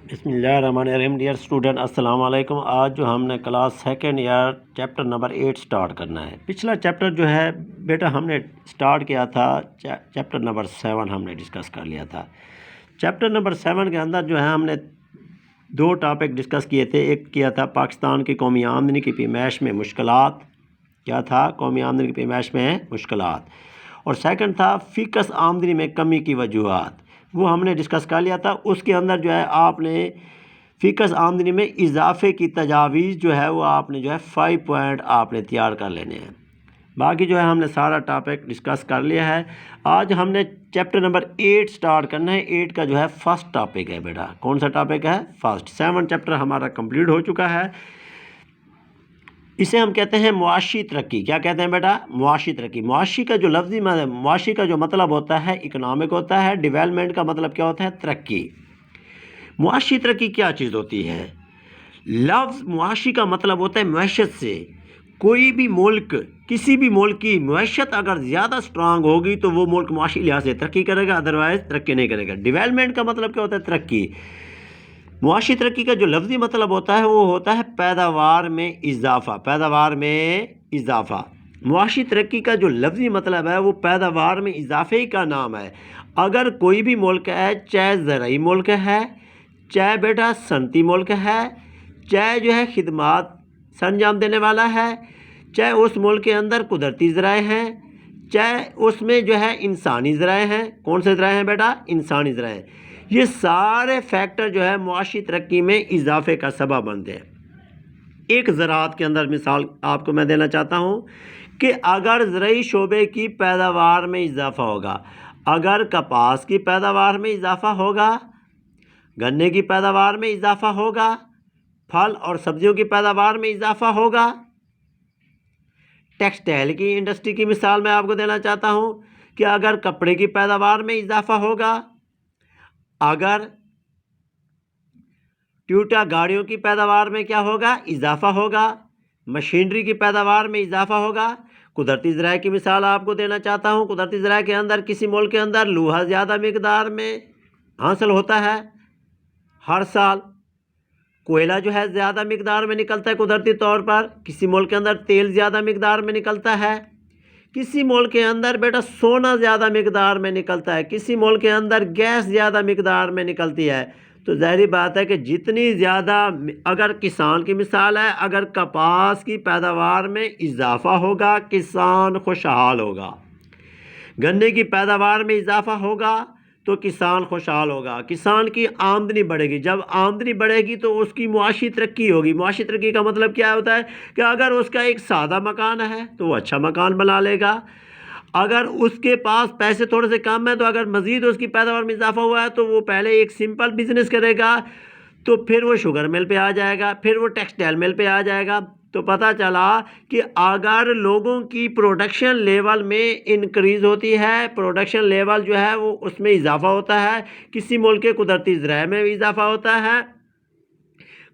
بسم اللہ الرحمن الرحیم۔ ڈیئر اسٹوڈنٹ السلام علیکم۔ آج جو ہم نے class second year chapter number 8 start کرنا ہے۔ پچھلا چیپٹر جو ہے بیٹا ہم نے سٹارٹ کیا تھا چیپٹر نمبر 7 ہم نے ڈسکس کر لیا تھا۔ چیپٹر نمبر 7 کے اندر جو ہے ہم نے دو ٹاپک ڈسکس کیے تھے۔ ایک کیا تھا پاکستان کی قومی آمدنی کی پیمائش میں مشکلات، کیا تھا قومی آمدنی کی پیمائش میں مشکلات، اور سیکنڈ تھا فیکس آمدنی میں کمی کی وجوہات، وہ ہم نے ڈسکس کر لیا تھا۔ اس کے اندر جو ہے آپ نے فیکس آمدنی میں اضافے کی تجاویز جو ہے وہ آپ نے جو ہے 5 پوائنٹ آپ نے تیار کر لینے ہیں۔ باقی جو ہے ہم نے سارا ٹاپک ڈسکس کر لیا ہے۔ آج ہم نے چیپٹر نمبر 8 سٹارٹ کرنا ہے۔ 8 کا جو ہے فرسٹ ٹاپک ہے بیٹا۔ کون سا ٹاپک ہے؟ فرسٹ۔ 7 چیپٹر ہمارا کمپلیٹ ہو چکا ہے۔ اسے ہم کہتے ہیں معاشی ترقی۔ کیا کہتے ہیں بیٹا؟ معاشی ترقی۔ معاشی کا جو لفظی معاشی کا جو مطلب ہوتا ہے اکنامک ہوتا ہے، ڈیولپمنٹ کا مطلب کیا ہوتا ہے؟ ترقی۔ معاشی ترقی کیا چیز ہوتی ہے؟ لفظ معاشی کا مطلب ہوتا ہے معیشت سے۔ کوئی بھی ملک، کسی بھی ملک کی معیشت اگر زیادہ سٹرانگ ہوگی تو وہ ملک معاشی لحاظ سے ترقی کرے گا، ادروائز ترقی نہیں کرے گا۔ ڈیولپمنٹ کا مطلب کیا ہوتا ہے؟ ترقی۔ معاشی ترقی کا جو لفظی مطلب ہوتا ہے وہ ہوتا ہے پیداوار میں اضافہ۔ پیداوار میں اضافہ۔ معاشی ترقی کا جو لفظی مطلب ہے وہ پیداوار میں اضافے ہی کا نام ہے۔ اگر کوئی بھی ملک ہے، چاہے زرعی ملک ہے، چاہے بیٹا صنعتی ملک ہے، چاہے جو ہے خدمات سر انجام دینے والا ہے، چاہے اس ملک کے اندر قدرتی ذرائع ہیں، چاہے اس میں جو ہے انسانی ذرائع ہیں۔ کون سے ذرائع ہیں بیٹا؟ انسانی ذرائع۔ یہ سارے فیکٹر جو ہے معاشی ترقی میں اضافے کا سبب بنتے ہیں۔ ایک زراعت کے اندر مثال آپ کو میں دینا چاہتا ہوں کہ اگر زرعی شعبے کی پیداوار میں اضافہ ہوگا، اگر کپاس کی پیداوار میں اضافہ ہوگا، گنے کی پیداوار میں اضافہ ہوگا، پھل اور سبزیوں کی پیداوار میں اضافہ ہوگا، ٹیکسٹائل کی انڈسٹری کی مثال میں آپ کو دینا چاہتا ہوں کہ اگر کپڑے کی پیداوار میں اضافہ ہوگا، اگر ٹویوٹا گاڑیوں کی پیداوار میں کیا ہوگا؟ اضافہ ہوگا، مشینری کی پیداوار میں اضافہ ہوگا۔ قدرتی ذرائع کی مثال آپ کو دینا چاہتا ہوں۔ قدرتی ذرائع کے اندر کسی ملک کے اندر لوہا زیادہ مقدار میں حاصل ہوتا ہے ہر سال، کوئلہ جو ہے زیادہ مقدار میں نکلتا ہے قدرتی طور پر، کسی ملک کے اندر تیل زیادہ مقدار میں نکلتا ہے، کسی ملک کے اندر بیٹا سونا زیادہ مقدار میں نکلتا ہے، کسی ملک کے اندر گیس زیادہ مقدار میں نکلتی ہے۔ تو ظاہری بات ہے کہ جتنی زیادہ، اگر کسان کی مثال ہے، اگر کپاس کی پیداوار میں اضافہ ہوگا کسان خوشحال ہوگا، گنے کی پیداوار میں اضافہ ہوگا تو کسان خوشحال ہوگا، کسان کی آمدنی بڑھے گی۔ جب آمدنی بڑھے گی تو اس کی معاشی ترقی ہوگی۔ معاشی ترقی کا مطلب کیا ہوتا ہے کہ اگر اس کا ایک سادہ مکان ہے تو وہ اچھا مکان بنا لے گا، اگر اس کے پاس پیسے تھوڑے سے کم ہیں تو اگر مزید اس کی پیداوار میں اضافہ ہوا ہے تو وہ پہلے ایک سمپل بزنس کرے گا، تو پھر وہ شوگر مل پہ آ جائے گا، پھر وہ ٹیکسٹائل مل پہ آ جائے گا۔ تو پتہ چلا کہ اگر لوگوں کی پروڈکشن لیول میں انکریز ہوتی ہے، پروڈکشن لیول جو ہے وہ اس میں اضافہ ہوتا ہے، کسی ملک کے قدرتی ذرائع میں بھی اضافہ ہوتا ہے،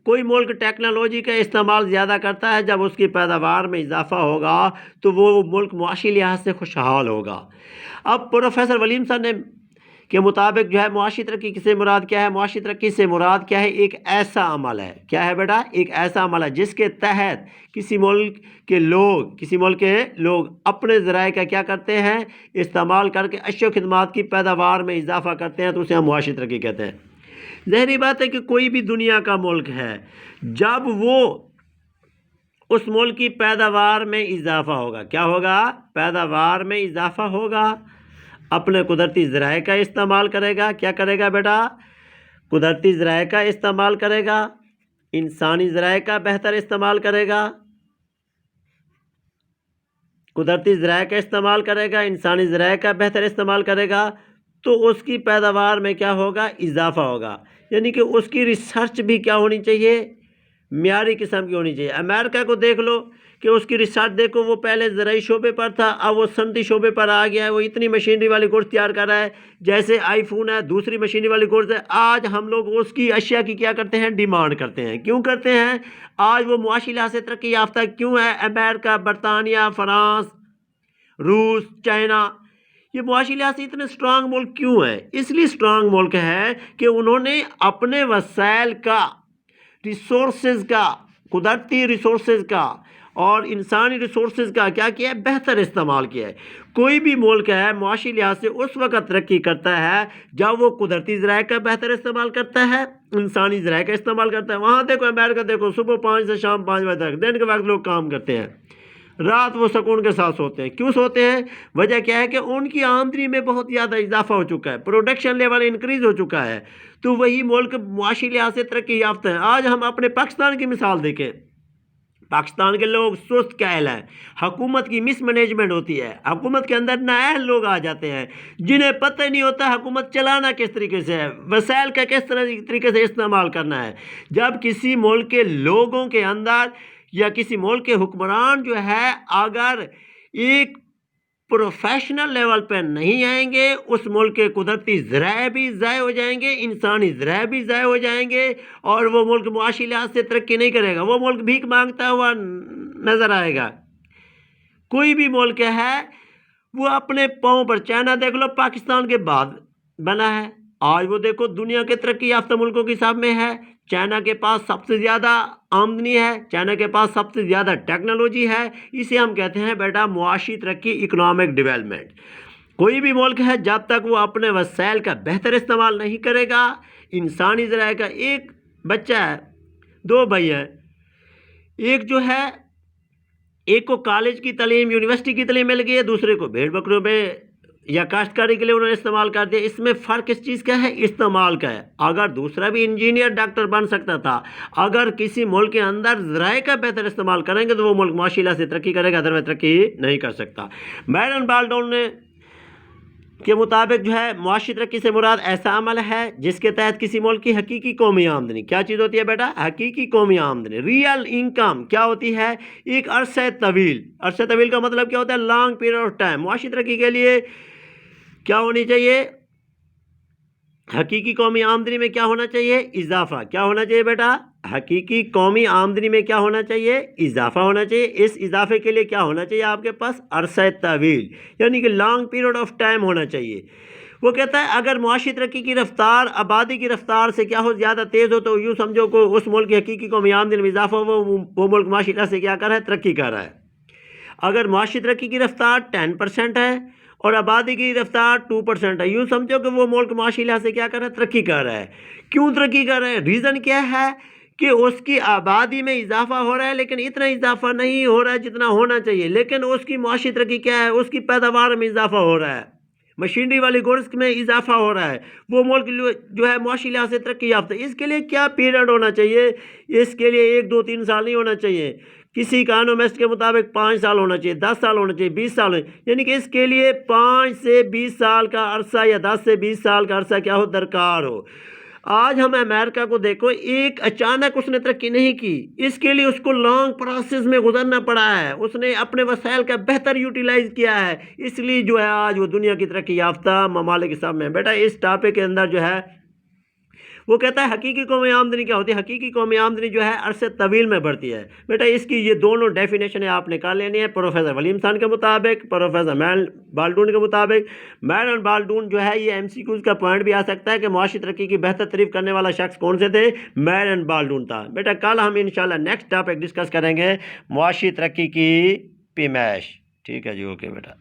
کوئی ملک ٹیکنالوجی کا استعمال زیادہ کرتا ہے، جب اس کی پیداوار میں اضافہ ہوگا تو وہ ملک معاشی لحاظ سے خوشحال ہوگا۔ اب پروفیسر ولیم صاحب نے کے مطابق جو ہے معاشی ترقی سے مراد کیا ہے؟ معاشی ترقی سے مراد کیا ہے؟ ایک ایسا عمل ہے، کیا ہے بیٹا؟ ایک ایسا عمل ہے جس کے تحت کسی ملک کے لوگ اپنے ذرائع کا کیا کرتے ہیں؟ استعمال کر کے اشیاء و خدمات کی پیداوار میں اضافہ کرتے ہیں، تو اسے ہم معاشی ترقی کہتے ہیں۔ ظاہری بات ہے کہ کوئی بھی دنیا کا ملک ہے، جب وہ اس ملک کی پیداوار میں اضافہ ہوگا، کیا ہوگا؟ پیداوار میں اضافہ ہوگا، اپنے قدرتی ذرائع کا استعمال کرے گا۔ کیا کرے گا بیٹا؟ قدرتی ذرائع کا استعمال کرے گا، انسانی ذرائع کا بہتر استعمال کرے گا، قدرتی ذرائع کا استعمال کرے گا، انسانی ذرائع کا بہتر استعمال کرے گا، تو اس کی پیداوار میں کیا ہوگا؟ اضافہ ہوگا۔ یعنی کہ اس کی ریسرچ بھی کیا ہونی چاہیے؟ معیاری قسم کی ہونی چاہیے۔ امریکہ کو دیکھ لو کہ اس کی ریسرچ دیکھو، وہ پہلے زرعی شعبے پر تھا، اب وہ صنعتی شعبے پر آ گیا ہے، وہ اتنی مشینری والی گڈس تیار کر رہا ہے، جیسے آئی فون ہے دوسری مشینری والی گڈس ہے۔ آج ہم لوگ اس کی اشیاء کی کیا کرتے ہیں؟ ڈیمانڈ کرتے ہیں۔ کیوں کرتے ہیں؟ آج وہ معاشی لحاظ سے ترقی یافتہ کیوں ہے؟ امریکہ، برطانیہ، فرانس، روس، چائنا، یہ معاشی لحاظ سے اتنے اسٹرانگ ملک کیوں ہیں؟ اس لیے اسٹرانگ ملک ہے کہ انہوں نے اپنے وسائل کا، ریسورسز کا، قدرتی ریسورسز کا اور انسانی ریسورسز کا کیا کیا ہے؟ بہتر استعمال کیا ہے۔ کوئی بھی ملک ہے معاشی لحاظ سے اس وقت ترقی کرتا ہے جب وہ قدرتی ذرائع کا بہتر استعمال کرتا ہے، انسانی ذرائع کا استعمال کرتا ہے۔ وہاں دیکھو امریکہ دیکھو، صبح 5 سے شام 5 بجے تک دن کے وقت لوگ کام کرتے ہیں، رات وہ سکون کے ساتھ سوتے ہیں۔ کیوں سوتے ہیں؟ وجہ کیا ہے کہ ان کی آمدنی میں بہت زیادہ اضافہ ہو چکا ہے، پروڈکشن لیول انکریز ہو چکا ہے، تو وہی ملک معاشی لحاظ سے ترقی یافتہ ہے۔ آج ہم اپنے پاکستان کی مثال دیکھیں، پاکستان کے لوگ سست کاہل ہیں، حکومت کی مس مینجمنٹ ہوتی ہے، حکومت کے اندر نااہل لوگ آ جاتے ہیں جنہیں پتہ نہیں ہوتا حکومت چلانا کس طریقے سے ہے، وسائل کا کس طریقے سے استعمال کرنا ہے۔ جب کسی ملک کے لوگوں کے اندر یا کسی ملک کے حکمران جو ہے اگر ایک پروفیشنل لیول پہ نہیں آئیں گے، اس ملک کے قدرتی ذرائع بھی ضائع ہو جائیں گے، انسانی ذرائع بھی ضائع ہو جائیں گے، اور وہ ملک معاشی لحاظ سے ترقی نہیں کرے گا، وہ ملک بھیک مانگتا ہوا نظر آئے گا۔ کوئی بھی ملک ہے وہ اپنے پاؤں پر، چائنا دیکھ لو پاکستان کے بعد بنا ہے، آج وہ دیکھو دنیا کے ترقی یافتہ ملکوں کے حساب میں ہے، چائنا کے پاس سب سے زیادہ آمدنی ہے، چائنا کے پاس سب سے زیادہ ٹیکنالوجی ہے، اسے ہم کہتے ہیں بیٹا معاشی ترقی، اکنامک ڈیولپمنٹ۔ کوئی بھی ملک ہے جب تک وہ اپنے وسائل کا بہتر استعمال نہیں کرے گا، انسانی ذرائع کا، ایک بچہ ہے، 2 بھائی ہیں، ایک جو ہے ایک کو کالج کی تعلیم، یونیورسٹی کی تعلیم مل گئی ہے، دوسرے کو بھیڑ بکریوں پہ یا کاشتکاری کے لیے انہوں نے استعمال کر دیا۔ اس میں فرق کس چیز کا ہے؟ استعمال کا ہے۔ اگر دوسرا بھی انجینئر ڈاکٹر بن سکتا تھا، اگر کسی ملک کے اندر ذرائع کا بہتر استعمال کریں گے تو وہ ملک معاشی لحاظ سے ترقی کرے گا، ادروائز ترقی نہیں کر سکتا۔ میرن بالڈون نے کے مطابق جو ہے معاشی ترقی سے مراد ایسا عمل ہے جس کے تحت کسی ملک کی حقیقی قومی آمدنی، کیا چیز ہوتی ہے بیٹا؟ حقیقی قومی آمدنی، ریئل انکم کیا ہوتی ہے؟ ایک عرصہ طویل، عرصہ طویل کا مطلب کیا ہوتا ہے؟ Long period of time. معاشی ترقی کے لیے کیا ہونی چاہیے؟ حقیقی قومی آمدنی میں کیا ہونا چاہیے؟ اضافہ۔ کیا ہونا چاہیے بیٹا؟ حقیقی قومی آمدنی میں کیا ہونا چاہیے؟ اضافہ ہونا چاہیے۔ اس اضافے کے لیے کیا ہونا چاہیے آپ کے پاس؟ عرصہ طویل، یعنی کہ لانگ پیریڈ آف ٹائم ہونا چاہیے۔ وہ کہتا ہے اگر معاشی ترقی کی رفتار آبادی کی رفتار سے کیا ہو، زیادہ تیز ہو، تو یوں سمجھو کہ اس ملک کی حقیقی قومی آمدنی میں اضافہ ہو، وہ ملک معاشی لحاظ سے کیا کر رہا ہے؟ ترقی کر رہا ہے۔ اگر معاشی ترقی کی رفتار 10% ہے اور آبادی کی رفتار 2% ہے، یوں سمجھو کہ وہ ملک معاشی لحاظ سے کیا کر رہا ہے؟ ترقی کر رہا ہے۔ کیوں ترقی کر رہا ہے؟ ریزن کیا ہے؟ کہ اس کی آبادی میں اضافہ ہو رہا ہے، لیکن اتنا اضافہ نہیں ہو رہا ہے جتنا ہونا چاہیے، لیکن اس کی معاشی ترقی کیا ہے؟ اس کی پیداوار میں اضافہ ہو رہا ہے، مشینری والی گڈس میں اضافہ ہو رہا ہے، وہ ملک جو ہے معاشی لحاظ سے ترقی یافتہ ہے۔ اس کے لیے کیا پیریڈ ہونا چاہیے؟ اس کے لیے 1 2 3 سال نہیں ہونا چاہیے، کسی اکانومسٹ کے مطابق 5 سال ہونا چاہیے، 10 سال ہونا چاہیے، 20 سال ہونا چاہیے، یعنی کہ اس کے لیے 5 سے 20 سال کا عرصہ یا 10 سے 20 سال کا عرصہ کیا ہو؟ درکار ہو۔ آج ہم امریکہ کو دیکھو، ایک اچانک اس نے ترقی نہیں کی، اس کے لیے اس کو لانگ پروسیس میں گزرنا پڑا ہے، اس نے اپنے وسائل کا بہتر یوٹیلائز کیا ہے، اس لیے جو ہے آج وہ دنیا کی ترقی یافتہ ممالک کے سامنے۔ بیٹا اس ٹاپک کے اندر جو ہے وہ کہتا ہے حقیقی قومی آمدنی کیا ہوتی ہے؟ حقیقی قومی آمدنی جو ہے عرصے طویل میں بڑھتی ہے۔ بیٹا اس کی یہ دونوں ڈیفینیشنیں آپ نکال لینی ہے، پروفیسر ولیمسن کے مطابق، پروفیسر بالڈون کے مطابق۔ میرن بالڈون جو ہے یہ MCQs کا پوائنٹ بھی آ سکتا ہے کہ معاشی ترقی کی بہتر تعریف کرنے والا شخص کون سے تھے؟ میرن بالڈون تھا۔ بیٹا کل ہم انشاءاللہ نیکسٹ ٹاپک ڈسکس کریں گے معاشی ترقی کی پیمائش۔ ٹھیک ہے جی، اوکے بیٹا۔